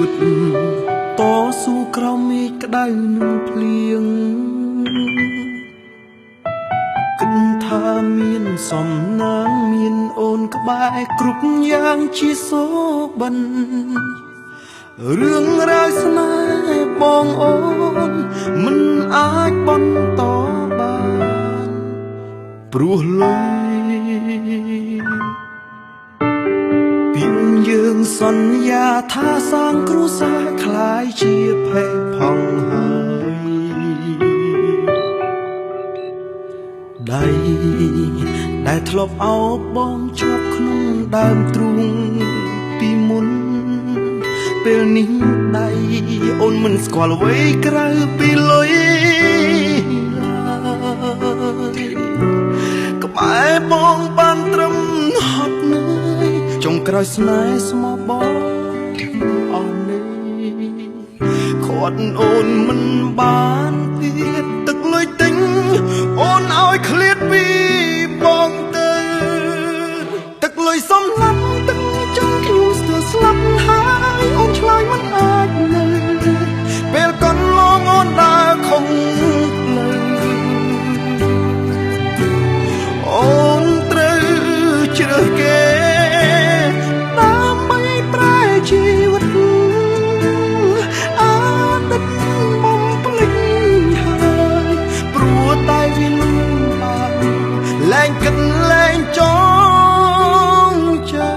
វិតតស៊ូក្រោមមេឃក្តៅនឹងភ្លៀងគិតថាមានសំណាងមានអូនក្បែរគ្រប់យ៉ាងជាសូបិនរឿងរ៉ាវស្នេហ៍បងអូនមិនអាចបន្តបានព្រោះលុយពីយើងសន្យាថាសាងគ្រួសារคล้ายជាភ័យផង់ហើយដៃដែលធ្លាប់អោបបងជាប់ក្នុងដើមទ្រូងពីមុនពេលនេះដៃអូនមិនស្គាល់អ្វីក្រៅពីលុយក្បែរបងបានត្រឹមហត់នឿយចុងក្រោយស្នេហ៍ស្មោះបងអស់នេះខាត់អូនមិនបានទៀតទឹកលុយទិញអូនឲ្យឃ្លាតពីបងទៅទឹកលុយសំឡាប់ទឹកចង់ខ្ញុំស្ទើរស្លាប់ហើយអូនឆ្លើយមិនអាចនៅពេលកន្លងអូនដើរខំផ្លូវអូនត្រូវជ្រើសគេដើម្បីប្រែជីវិតអាណិតបំភ្លេចហើយព្រោះតែវាលំបាកលែងគិតលែងចង់ចាំ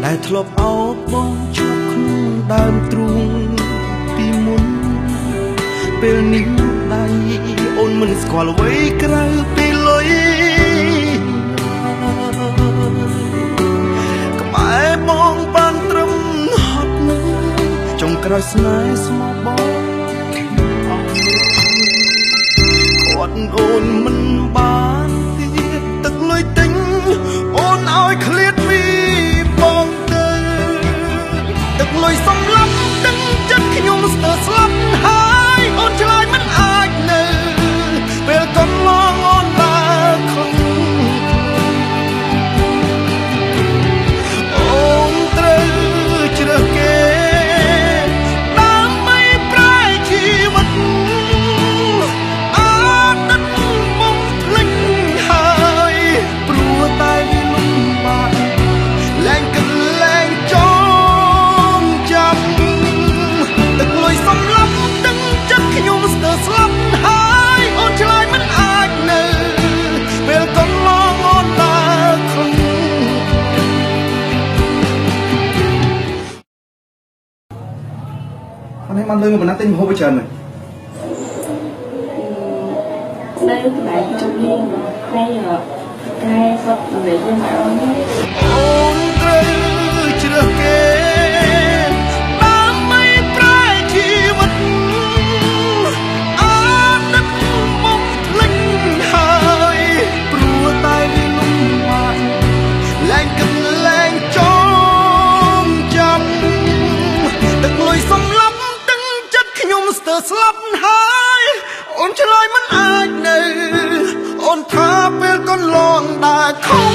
ដែលធ្លាប់អោបបងជាប់ក្នុងដើមទ្រូងពីមុនពេលនេះដៃអូនមិនស្គាល់អ្វីក្រៅពីលុយក្បែរបងបានត្រឹមហត់នឿយចុងក្រោយស្នេហ៍ស្មោះបងអស់ខាត់អូនមិនបានទៀតទឹកលុយទិញអូនឲ្យឃ្លាតពីបងទៅទឹកលុយសំឡាប់ដឹងចិត្តខ្ញុំស្ទើរស្លាប់ហើយអូនឆ្លើយមិនអាចនៅពេលកន្លងអូនដើរខំអូនត្រូវជ្រើសគេដើម្បីប្រែជីវិតអាណិតបំភ្លេចហើយព្រោះតែវាលំបាកលែងគិតលែងចងចាំទឹកលុយសំឡាប់ដឹងចិត្តខ្ញុំស្ទើរស្លាប់ហើយអូនឆ្លើយមិនអាចនៅពេលកន្លងអូនដើរខំនេះមកលើមកបណ្ណាទិញមហូបច្រើនមែននៅកន្លែងជុំលៀងហើយតែគាត់និយាយមកអូនអូនត្រូវជ្រើសគេដើម្បីប្រែជីវិតអាណិតបំភ្លេចហើយព្រោះតែវាលំបាកលែងគិតលែងចងចាំទឹកលុយសំឡាប់ដឹងចិត្តខ្ញុំស្ទើរស្លាប់ហើយអូនឆ្លើយមិនអាចនៅអូនថាពេលកន្លងដើរខំ